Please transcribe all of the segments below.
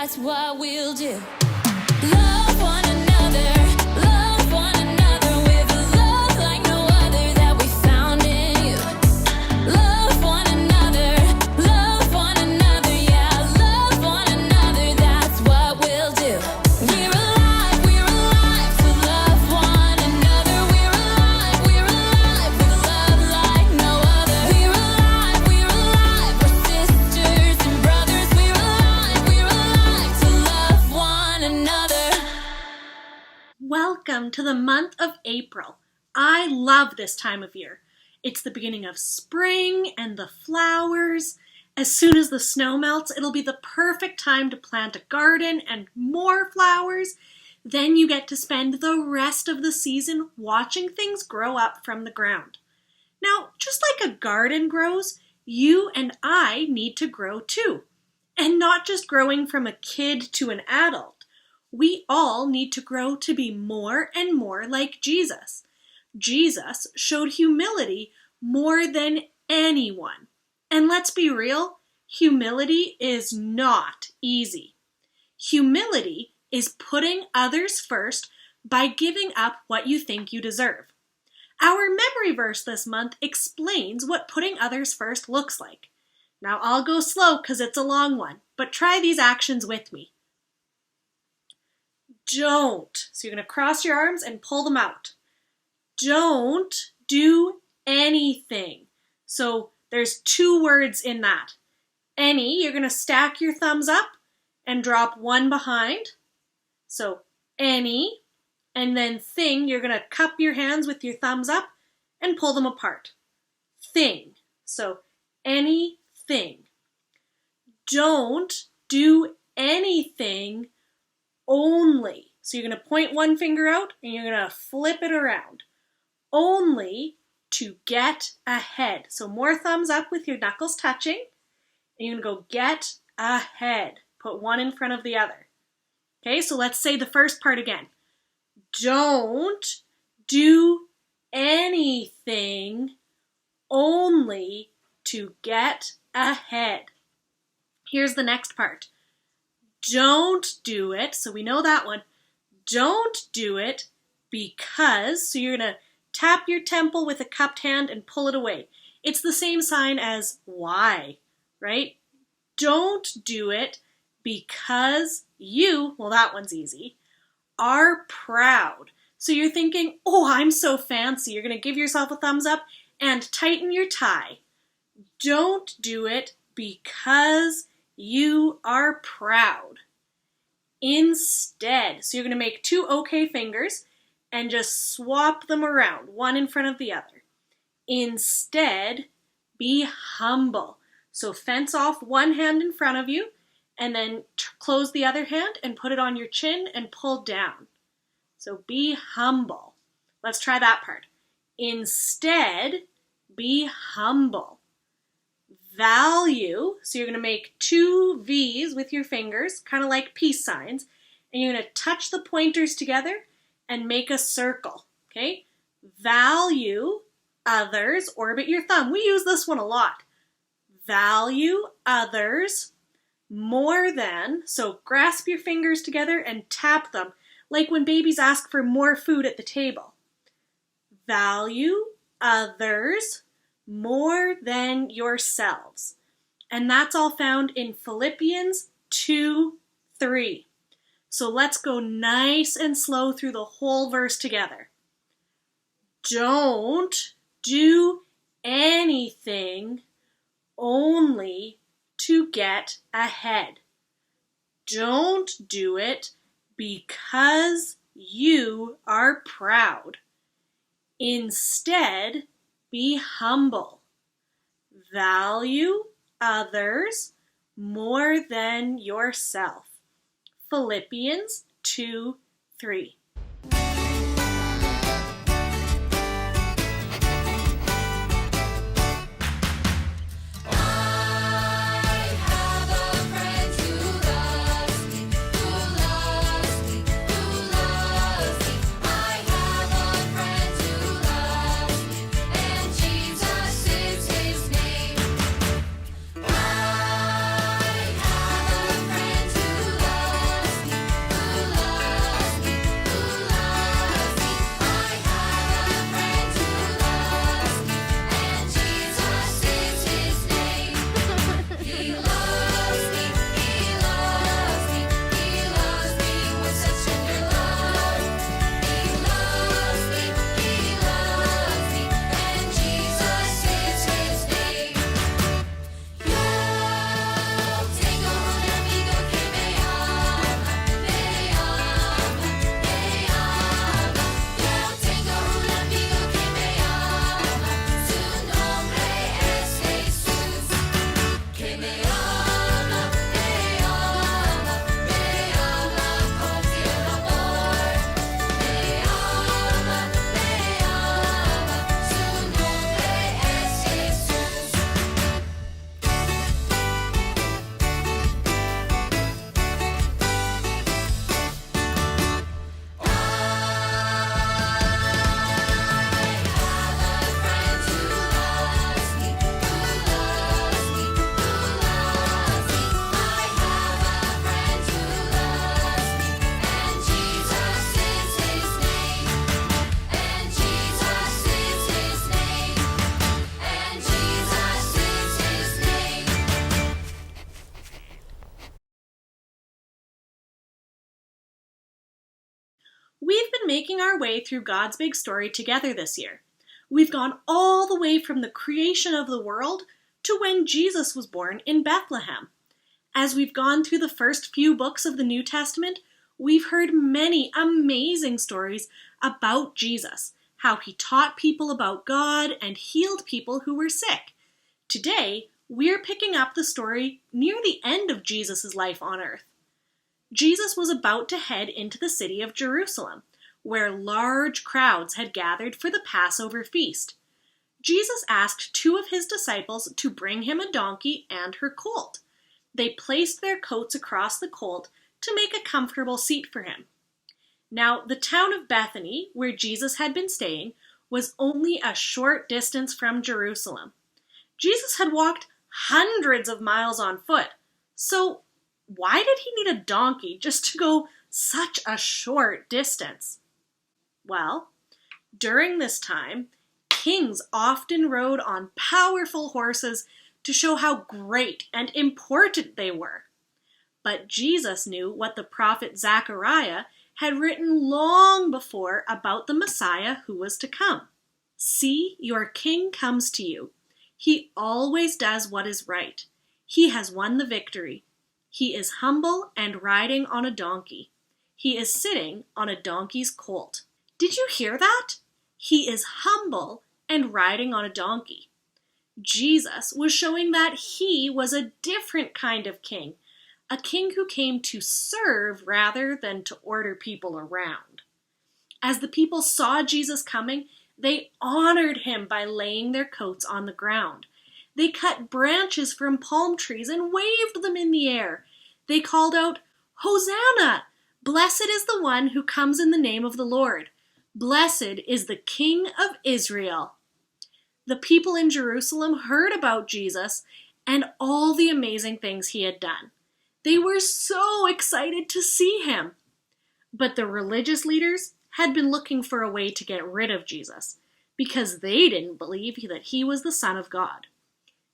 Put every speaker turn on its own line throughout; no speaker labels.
that's what we'll do. Love one another, love one another with a love like no other that we found in you. Love one another, yeah, love one another, that's what we'll do. We're alive to love one another. We're alive with a love like no other. We're alive, we're sisters and brothers. We're alive to love one another.
Welcome to the month of April. I love this time of year. It's the beginning of spring and the flowers. As soon as the snow melts, it'll be the perfect time to plant a garden and more flowers. Then you get to spend the rest of the season watching things grow up from the ground. Now, just like a garden grows, you and I need to grow too. And not just growing from a kid to an adult. We all need to grow to be more and more like Jesus. Jesus showed humility more than anyone. And let's be real, humility is not easy. Humility is putting others first by giving up what you think you deserve. Our memory verse this month explains what putting others first looks like. Now I'll go slow because it's a long one, but try these actions with me. Don't. So you're going to cross your arms and pull them out. Don't do anything. So there's two words in that. Any, you're going to stack your thumbs up and drop one behind. So any, and then thing, you're going to cup your hands with your thumbs up and pull them apart. Thing. So anything. Don't do anything only. So you're going to point one finger out and you're going to flip it around. Only to get ahead. So more thumbs up with your knuckles touching. And you're going to go get ahead. Put one in front of the other. Okay, so let's say the first part again. Don't do anything only to get ahead. Here's the next part. Don't do it, so we know that one. Don't do it because, so you're going to tap your temple with a cupped hand and pull it away. It's the same sign as why, right? Don't do it because you, well that one's easy, are proud. So you're thinking, oh, I'm so fancy. You're going to give yourself a thumbs up and tighten your tie. Don't do it because you are proud. Instead, so you're going to make two okay fingers and just swap them around, one in front of the other. Instead, be humble. So fence off one hand in front of you and then close the other hand and put it on your chin and pull down. So be humble. Let's try that part. Instead, be humble. Value, so you're going to make two V's with your fingers, kind of like peace signs, and you're going to touch the pointers together and make a circle, okay? Value others, orbit your thumb. We use this one a lot. Value others more than, so grasp your fingers together and tap them, like when babies ask for more food at the table. Value others more than yourselves. And that's all found in Philippians 2:3. So let's go nice and slow through the whole verse together. Don't do anything only to get ahead. Don't do it because you are proud. Instead, be humble. Value others more than yourself. Philippians 2:3. We've been making our way through God's big story together this year. We've gone all the way from the creation of the world to when Jesus was born in Bethlehem. As we've gone through the first few books of the New Testament, we've heard many amazing stories about Jesus, how he taught people about God and healed people who were sick. Today, we're picking up the story near the end of Jesus' life on earth. Jesus was about to head into the city of Jerusalem, where large crowds had gathered for the Passover feast. Jesus asked two of his disciples to bring him a donkey and her colt. They placed their coats across the colt to make a comfortable seat for him. Now, the town of Bethany, where Jesus had been staying, was only a short distance from Jerusalem. Jesus had walked hundreds of miles on foot, so why did he need a donkey just to go such a short distance? Well, during this time, kings often rode on powerful horses to show how great and important they were. But Jesus knew what the prophet Zechariah had written long before about the Messiah who was to come. See, your king comes to you. He always does what is right. He has won the victory. He is humble and riding on a donkey. He is sitting on a donkey's colt. Did you hear that? He is humble and riding on a donkey. Jesus was showing that he was a different kind of king, a king who came to serve rather than to order people around. As the people saw Jesus coming, they honored him by laying their coats on the ground. They cut branches from palm trees and waved them in the air. They called out, "Hosanna! Blessed is the one who comes in the name of the Lord. Blessed is the King of Israel." The people in Jerusalem heard about Jesus and all the amazing things he had done. They were so excited to see him. But the religious leaders had been looking for a way to get rid of Jesus because they didn't believe that he was the Son of God.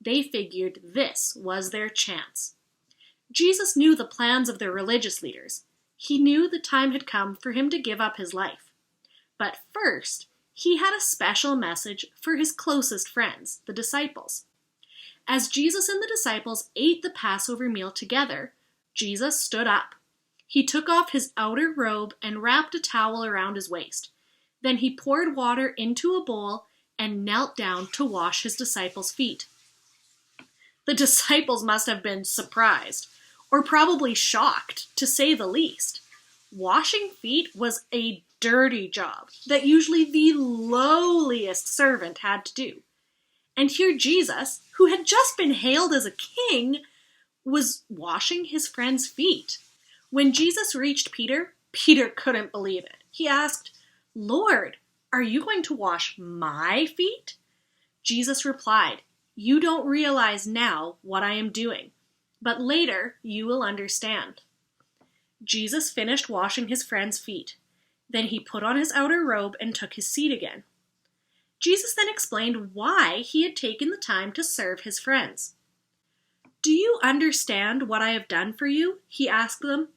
They figured this was their chance. Jesus knew the plans of the religious leaders. He knew the time had come for him to give up his life. But first, he had a special message for his closest friends, the disciples. As Jesus and the disciples ate the Passover meal together, Jesus stood up. He took off his outer robe and wrapped a towel around his waist. Then he poured water into a bowl and knelt down to wash his disciples' feet. The disciples must have been surprised, or probably shocked, to say the least. Washing feet was a dirty job that usually the lowliest servant had to do. And here Jesus, who had just been hailed as a king, was washing his friends' feet. When Jesus reached Peter, Peter couldn't believe it. He asked, "Lord, are you going to wash my feet?" Jesus replied, "You don't realize now what I am doing, but later you will understand." Jesus finished washing his friends' feet. Then he put on his outer robe and took his seat again. Jesus then explained why he had taken the time to serve his friends. "Do you understand what I have done for you?" he asked them.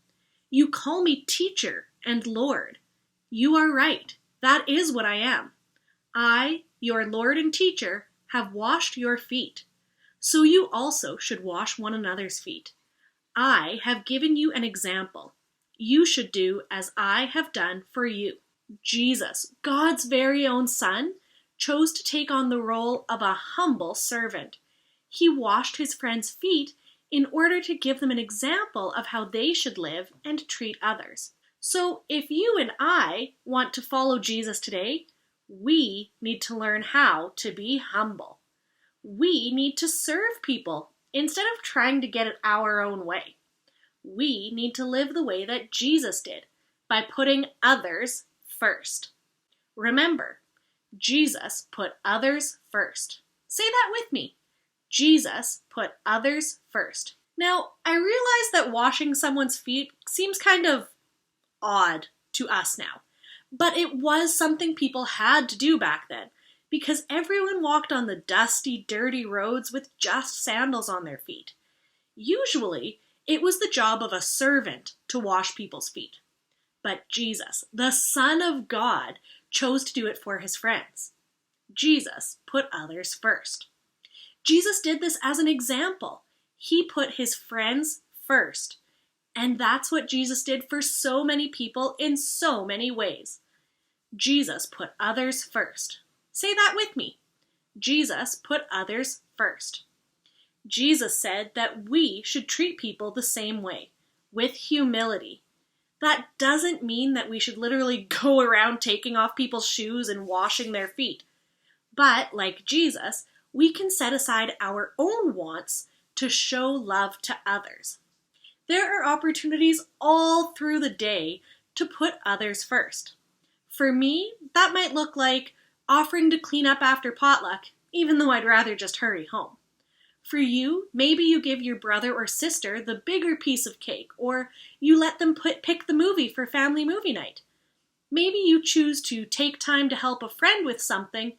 "You call me teacher and Lord. You are right. That is what I am. I, your Lord and teacher, have washed your feet. So you also should wash one another's feet. I have given you an example. You should do as I have done for you." Jesus, God's very own Son, chose to take on the role of a humble servant. He washed his friends' feet in order to give them an example of how they should live and treat others. So if you and I want to follow Jesus today, we need to learn how to be humble. We need to serve people instead of trying to get it our own way. We need to live the way that Jesus did, by putting others first. Remember, Jesus put others first. Say that with me. Jesus put others first. Now, I realize that washing someone's feet seems kind of odd to us now, but it was something people had to do back then, because everyone walked on the dusty, dirty roads with just sandals on their feet. Usually, it was the job of a servant to wash people's feet. But Jesus, the Son of God, chose to do it for his friends. Jesus put others first. Jesus did this as an example. He put his friends first. And that's what Jesus did for so many people in so many ways. Jesus put others first. Say that with me. Jesus put others first. Jesus said that we should treat people the same way, with humility. That doesn't mean that we should literally go around taking off people's shoes and washing their feet. But, like Jesus, we can set aside our own wants to show love to others. There are opportunities all through the day to put others first. For me, that might look like offering to clean up after potluck, even though I'd rather just hurry home. For you, maybe you give your brother or sister the bigger piece of cake, or you let them pick the movie for family movie night. Maybe you choose to take time to help a friend with something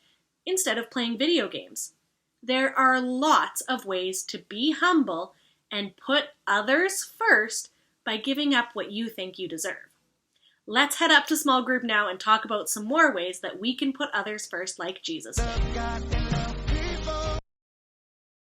instead of playing video games. There are lots of ways to be humble and put others first by giving up what you think you deserve. Let's head up to small group now and talk about some more ways that we can put others first like Jesus did.